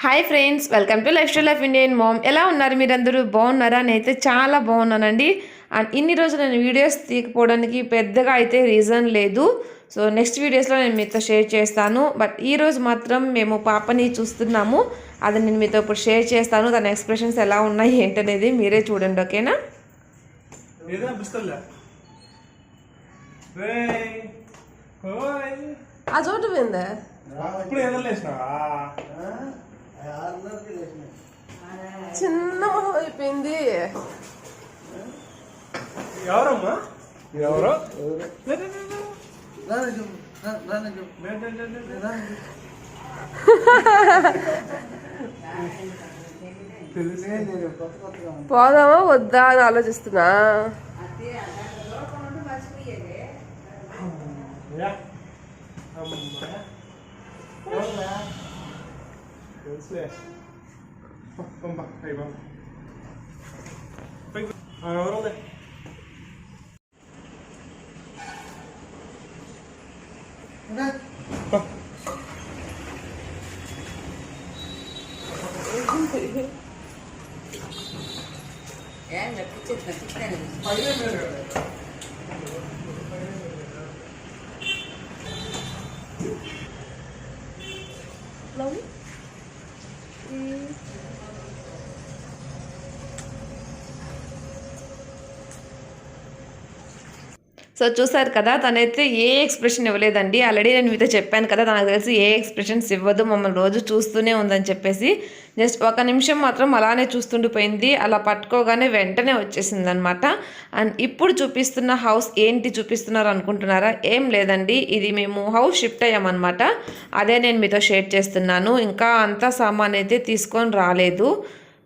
Hi friends, welcome to life style of Indian ma'am. ఎలా ఉన్నారు మీరందరూ? బాగున్నారా? నేనైతే చాలా బాగున్నానండి. అండ్ ఇన్ని రోజులు నేను వీడియోస్ తీయకపోవడానికి పెద్దగా అయితే రీజన్ లేదు. సో నెక్స్ట్ వీడియోస్లో నేను మీతో షేర్ చేస్తాను. బట్ ఈరోజు మాత్రం మేము పాపని చూస్తున్నాము. అది నేను మీతో ఇప్పుడు షేర్ చేస్తాను. తన ఎక్స్ప్రెషన్స్ ఎలా ఉన్నాయి ఏంటనేది మీరే చూడండి, ఓకేనా? ఆ చోటు పోయిందా? చిన్న మొహం అయిపోయింది. ఎవరమ్మా? ఎవరో పోదామా వద్దా అని ఆలోచిస్తున్నా. ఎవరో సో చూసారు కదా, తనైతే ఏ ఎక్స్ప్రెషన్ ఇవ్వలేదండి. ఆల్రెడీ నేను మీతో చెప్పాను కదా, తనకు తెలిసి ఏ ఎక్స్ప్రెషన్స్ ఇవ్వదు, మమ్మల్ని రోజు చూస్తూనే ఉందని చెప్పేసి. జస్ట్ ఒక నిమిషం మాత్రం అలానే చూస్తుండిపోయింది. అలా పట్టుకోగానే వెంటనే వచ్చేసింది అనమాట. అండ్ ఇప్పుడు చూపిస్తున్న హౌస్ ఏంటి చూపిస్తున్నారు అనుకుంటున్నారా? ఏం లేదండి, ఇది మేము హౌస్ షిఫ్ట్ అయ్యామన్నమాట. అదే నేను మీతో షేర్ చేస్తున్నాను. ఇంకా అంతా సామాన్ అయితే తీసుకొని రాలేదు,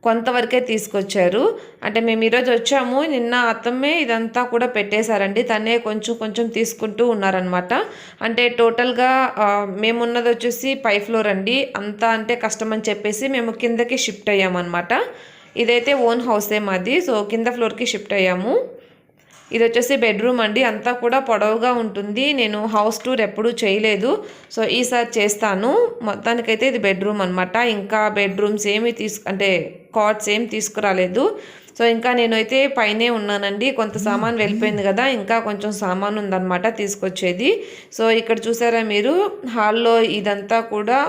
కొంతవరకే తీసుకొచ్చారు. అంటే మేము ఈరోజు వచ్చాము, నిన్న అత్తమ్మే ఇదంతా కూడా పెట్టేశారండి. తనే కొంచెం కొంచెం తీసుకుంటూ ఉన్నారనమాట. అంటే టోటల్గా మేమున్నది వచ్చేసి 5th ఫ్లోర్ అండి. అంతా అంటే కష్టం అని చెప్పేసి మేము కిందకి షిఫ్ట్ అయ్యామన్నమాట. ఇదైతే ఓన్ హౌసే మాది. సో కింద ఫ్లోర్కి షిఫ్ట్ అయ్యాము. ఇది వచ్చేసి బెడ్రూమ్ అండి. అంతా కూడా పొడవుగా ఉంటుంది. నేను హౌస్ టూర్ ఎప్పుడూ చేయలేదు, సో ఈసారి చేస్తాను. మొత్తానికైతే ఇది బెడ్రూమ్ అనమాట. ఇంకా బెడ్రూమ్స్ ఏమి అంటే కాట్స్ ఏం తీసుకురాలేదు. సో ఇంకా నేనైతే పైనే ఉన్నానండి. కొంత సామాన్ వెళ్ళిపోయింది కదా, ఇంకా కొంచెం సామాన్ ఉందన్నమాట తీసుకొచ్చేది. సో ఇక్కడ చూసారా మీరు, హాల్లో ఇదంతా కూడా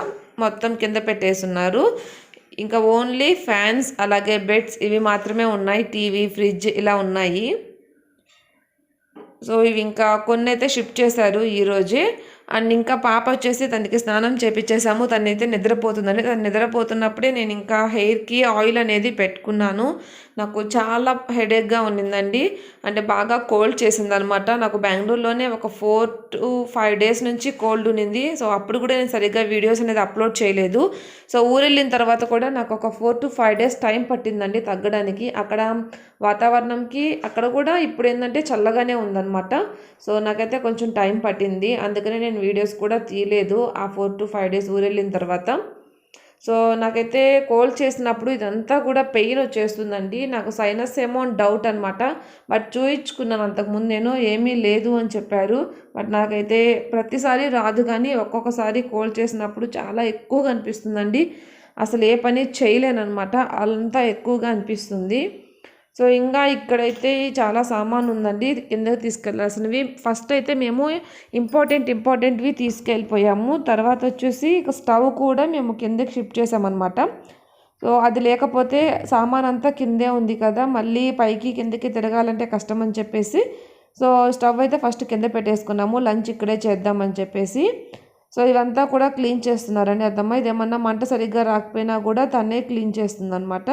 మొత్తం కింద పెట్టేస్తున్నారు. ఇంకా ఓన్లీ ఫ్యాన్స్ అలాగే బెడ్స్ ఇవి మాత్రమే ఉన్నాయి. టీవీ, ఫ్రిడ్జ్ ఇలా ఉన్నాయి. సో ఇవి ఇంకా కొన్ని అయితే షిఫ్ట్ చేశారు ఈరోజే. అండ్ ఇంకా పాప వచ్చేసి తనకి స్నానం చేపించేసాము. తనైతే నిద్రపోతుందండి. తను నిద్రపోతున్నప్పుడే నేను ఇంకా హెయిర్కి ఆయిల్ అనేది పెట్టుకున్నాను. నాకు చాలా హెడేక్గా ఉన్నిందండి. అంటే బాగా కోల్డ్ చేసిందనమాట. నాకు బెంగళూరులోనే ఒక 4 to 5 days నుంచి కోల్డ్ ఉన్నింది. సో అప్పుడు కూడా నేను సరిగ్గా వీడియోస్ అనేది అప్లోడ్ చేయలేదు. సో ఊరెళ్ళిన తర్వాత కూడా నాకు ఒక 4 to 5 days టైం పట్టిందండి తగ్గడానికి. అక్కడ వాతావరణంకి అక్కడ కూడా ఇప్పుడు ఏంటంటే చల్లగానే ఉందన్నమాట. సో నాకైతే కొంచెం టైం పట్టింది, అందుకనే నేను వీడియోస్ కూడా తీయలేదు ఆ 4 to 5 days ఊరెళ్ళిన తర్వాత. సో నాకైతే కోల్డ్ చేసినప్పుడు ఇదంతా కూడా పెయిన్ వచ్చేస్తుందండి. నాకు సైనస్ ఏమో డౌట్ అనమాట. బట్ చూయించుకున్నాను అంతకుముందు, నేను ఏమీ లేదు అని చెప్పారు. బట్ నాకైతే ప్రతిసారి రాదు, కానీ ఒక్కొక్కసారి కోల్డ్ చేసినప్పుడు చాలా ఎక్కువగా అనిపిస్తుందండి. అసలు ఏ పని చేయలేనమాట, అంతా ఎక్కువగా అనిపిస్తుంది. సో ఇంకా ఇక్కడైతే చాలా సామాన్ ఉందండి కిందకి తీసుకెళ్లాల్సినవి. ఫస్ట్ అయితే మేము ఇంపార్టెంట్వి తీసుకెళ్ళిపోయాము. తర్వాత వచ్చేసి స్టవ్ కూడా మేము కిందకి షిఫ్ట్ చేసామన్నమాట. సో అది లేకపోతే సామాన్ అంతా కిందే ఉంది కదా, మళ్ళీ పైకి కిందకి తిరగాలంటే కష్టం అని చెప్పేసి సో స్టవ్ అయితే ఫస్ట్ కింద పెట్టేసుకున్నాము. లంచ్ ఇక్కడే చేద్దామని చెప్పేసి. సో ఇవంతా కూడా క్లీన్ చేస్తున్నారండి అద్దమ్మ. ఇదేమన్నా మంట సరిగ్గా రాకపోయినా కూడా తనే క్లీన్ చేస్తుందన్నమాట.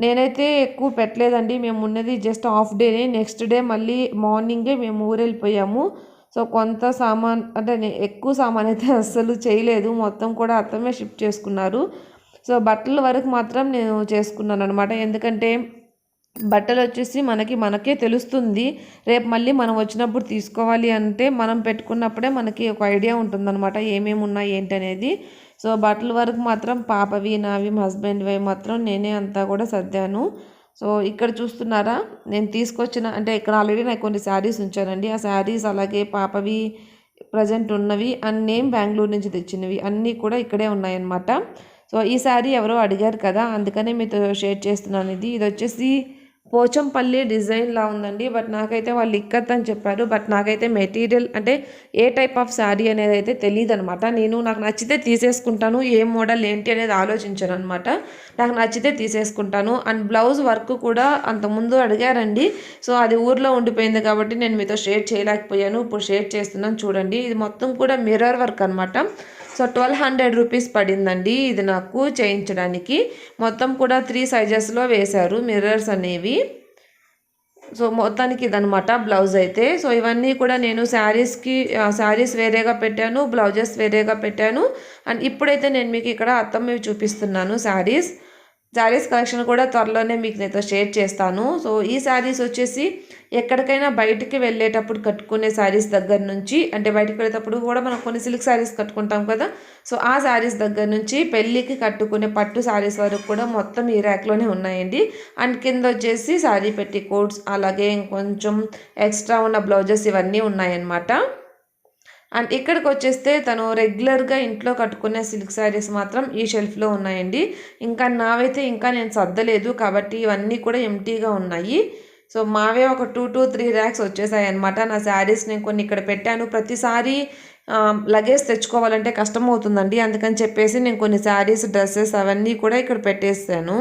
నేనైతే ఎక్కువ పెట్టలేదండి. మేము ఉన్నది జస్ట్ హాఫ్ డేనే. నెక్స్ట్ డే మళ్ళీ మార్నింగే మేము ఊరెళ్ళిపోయాము. సో కొంత సామాన్ అంటే ఎక్కువ సామాన్ అయితే అస్సలు చేయలేదు, మొత్తం కూడా అత్తమే షిఫ్ట్ చేసుకున్నారు. సో బట్టల వరకు మాత్రం నేను చేసుకున్నాను అనమాట. ఎందుకంటే బట్టలు వచ్చేసి మనకే తెలుస్తుంది. రేపు మళ్ళీ మనం వచ్చినప్పుడు తీసుకోవాలి అంటే మనం పెట్టుకున్నప్పుడే మనకి ఒక ఐడియా ఉంటుందన్నమాట, ఏమేమి ఉన్నాయి ఏంటనేది. సో బట్టల వరకు మాత్రం పాపవి, నావి, మా హస్బెండ్వి మాత్రం నేనే అంతా కూడా సర్దాను. సో ఇక్కడ చూస్తున్నారా, నేను తీసుకొచ్చిన అంటే ఇక్కడ ఆల్రెడీ నాకు కొన్ని శారీస్ ఉంచానండి. ఆ శారీస్ అలాగే పాపవి ప్రజెంట్ ఉన్నవి అన్నీ బెంగళూరు నుంచి తెచ్చినవి అన్నీ కూడా ఇక్కడే ఉన్నాయన్నమాట. సో ఈ శారీ ఎవరో అడిగారు కదా, అందుకనే మీతో షేర్ చేస్తున్నాను. ఇది వచ్చేసి పోచంపల్లి డిజైన్లా ఉందండి. బట్ నాకైతే వాళ్ళు ఇక్కత్ అని చెప్పారు. బట్ నాకైతే మెటీరియల్ అంటే ఏ టైప్ ఆఫ్ శారీ అనేది అయితే తెలియదు అనమాట. నాకు నచ్చితే తీసేసుకుంటాను, ఏ మోడల్ ఏంటి అనేది ఆలోచించాను అనమాట. నాకు నచ్చితే తీసేసుకుంటాను. అండ్ బ్లౌజ్ వర్క్ కూడా అంతకుముందు అడిగారండి. సో అది ఊర్లో ఉండిపోయింది కాబట్టి నేను మీతో షేర్ చేయలేకపోయాను. ఇప్పుడు షేర్ చేస్తున్నాను చూడండి. ఇది మొత్తం కూడా మిర్రర్ వర్క్ అనమాట. సో 1200 రూపీస్ పడిందండి ఇది నాకు చేయించడానికి. మొత్తం కూడా 3 సైజెస్లో వేశారు మిర్రర్స్ అనేవి. సో మొత్తానికి ఇదనమాట బ్లౌజ్ అయితే. సో ఇవన్నీ కూడా నేను శారీస్ వేరేగా పెట్టాను, బ్లౌజెస్ వేరేగా పెట్టాను. అండ్ ఇప్పుడైతే నేను మీకు ఇక్కడ అత్తమ్మవి చూపిస్తున్నాను శారీస్ కలెక్షన్ కూడా త్వరలోనే మీకు నేతో షేర్ చేస్తాను. సో ఈ శారీస్ వచ్చేసి ఎక్కడికైనా బయటికి వెళ్ళేటప్పుడు కట్టుకునే శారీస్ దగ్గర నుంచి, అంటే బయటికి వెళ్ళేటప్పుడు కూడా మనం కొన్ని సిల్క్ శారీస్ కట్టుకుంటాం కదా, సో ఆ శారీస్ దగ్గర నుంచి పెళ్ళికి కట్టుకునే పట్టు శారీస్ వరకు కూడా మొత్తం ఈ ర్యాక్లోనే ఉన్నాయండి. అండ్ కింద వచ్చేసి శారీ పెట్టి కోట్స్, అలాగే ఇంకొంచెం ఎక్స్ట్రా ఉన్న బ్లౌజెస్ ఇవన్నీ ఉన్నాయన్నమాట. అండ్ ఇక్కడికి వచ్చేస్తే తను రెగ్యులర్గా ఇంట్లో కట్టుకునే సిల్క్ శారీస్ మాత్రం ఈ షెల్ఫ్లో ఉన్నాయండి. ఇంకా నావైతే ఇంకా నేను సర్దలేదు కాబట్టి ఇవన్నీ కూడా ఎంటీగా ఉన్నాయి. సో మావే ఒక 2 to 3 ర్యాక్స్ వచ్చేసాయి అనమాట. నా శారీస్ నేను కొన్ని ఇక్కడ పెట్టాను. ప్రతిసారి లగేజ్ తెచ్చుకోవాలంటే కష్టం అవుతుందండి. అందుకని చెప్పేసి నేను కొన్ని శారీస్, డ్రెస్సెస్ అవన్నీ కూడా ఇక్కడ పెట్టేస్తాను.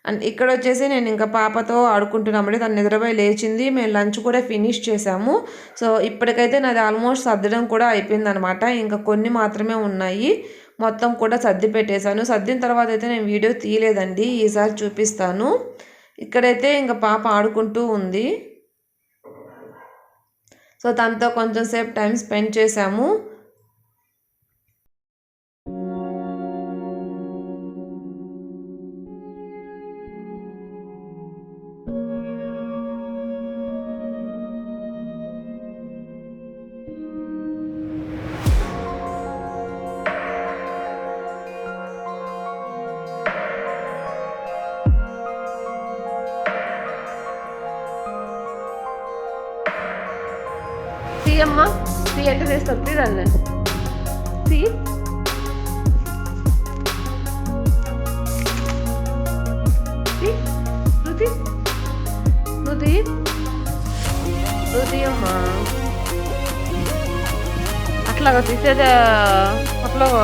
అండ్ ఇక్కడ వచ్చేసి నేను ఇంకా పాపతో ఆడుకుంటున్నామండి. తను నిద్రపోయి లేచింది. మేము లంచ్ కూడా ఫినిష్ చేసాము. సో ఇప్పటికైతే నాది ఆల్మోస్ట్ సర్దడం కూడా అయిపోయింది అనమాట. ఇంకా కొన్ని మాత్రమే ఉన్నాయి. మొత్తం కూడా సర్ది పెట్టేశాను. సర్దిన తర్వాత అయితే నేను వీడియో తీయలేదండి, ఈసారి చూపిస్తాను. ఇక్కడైతే ఇంకా పాప ఆడుకుంటూ ఉంది. సో తనతో కొంచెం సేపు టైం స్పెండ్ చేశాము. అమ్మా ఎంత చేస్తావు తీరాలి తీ శృతి అమ్మా అట్లాగా తీసేదా అట్లాగా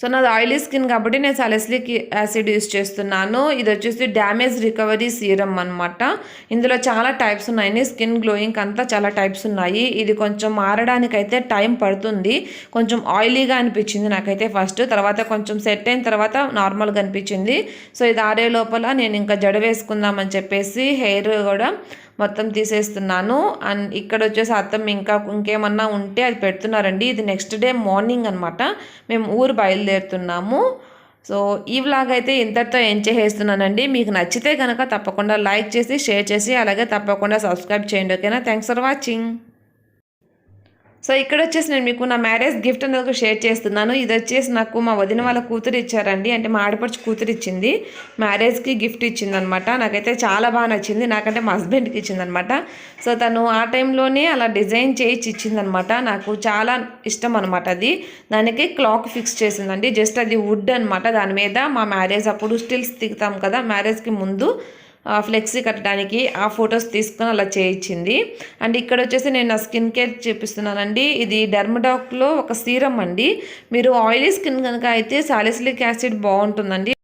సో నాది ఆయిలీ స్కిన్ కాబట్టి నేను సాలిసిలిక్ యాసిడ్ యూస్ చేస్తున్నాను. ఇది వచ్చేసి డ్యామేజ్ రికవరీ సీరం అనమాట. ఇందులో చాలా టైప్స్ ఉన్నాయి. స్కిన్ గ్లోయింగ్ అంతా చాలా టైప్స్ ఉన్నాయి. ఇది కొంచెం మారడానికైతే టైం పడుతుంది. కొంచెం ఆయిలీగా అనిపించింది నాకైతే ఫస్ట్, తర్వాత కొంచెం సెట్ అయిన తర్వాత నార్మల్గా అనిపించింది. సో ఇది ఆరే లోపల నేను ఇంకా జడ వేసుకుందామని చెప్పేసి హెయిర్ కూడా మొత్తం తీసేస్తున్నాను. అండ్ ఇక్కడ వచ్చేసి అత్తం ఇంకేమన్నా ఉంటే అది పెడుతున్నారండి. ఇది నెక్స్ట్ డే మార్నింగ్ అనమాట. మేము ఊరు బయలుదేరుతున్నాము. సో ఈ వ్లాగ్ అయితే ఇంతటితో ఎంజాయ్ చేస్తున్నానండి. మీకు నచ్చితే కనుక తప్పకుండా లైక్ చేసి షేర్ చేసి అలాగే తప్పకుండా సబ్స్క్రైబ్ చేయండి. ఓకేనా? Thanks for watching. సో ఇక్కడ వచ్చేసి నేను మీకు నా మ్యారేజ్ గిఫ్ట్ అనేది షేర్ చేస్తున్నాను. ఇది వచ్చేసి నాకు మా వదిన వాళ్ళ కూతురు ఇచ్చారండి. అంటే మా ఆడపడుచు కూతురు ఇచ్చింది, మ్యారేజ్కి గిఫ్ట్ ఇచ్చిందనమాట. నాకైతే చాలా బాగా నచ్చింది. నాకంటే మా హస్బెండ్కి ఇచ్చిందనమాట. సో తను ఆ టైంలోనే అలా డిజైన్ చేయించి ఇచ్చిందనమాట. నాకు చాలా ఇష్టం అనమాట అది. దానికి క్లాక్ ఫిక్స్ చేసిందండి. జస్ట్ అది వుడ్ అనమాట. దాని మీద మా మ్యారేజ్ అప్పుడు స్టిల్స్ దిగుతాం కదా మ్యారేజ్కి ముందు, ఫ్లెక్సీ కట్టడానికి ఆ ఫొటోస్ తీసుకొని అలా చేయించింది. అండ్ ఇక్కడ వచ్చేసి నేను నా స్కిన్ కేర్ చూపిస్తున్నానండి. ఇది డెర్మడాక్లో ఒక సీరం అండి. మీరు ఆయిలీ స్కిన్ కనుక అయితే సాలిసిలిక్ యాసిడ్ బాగుంటుందండి.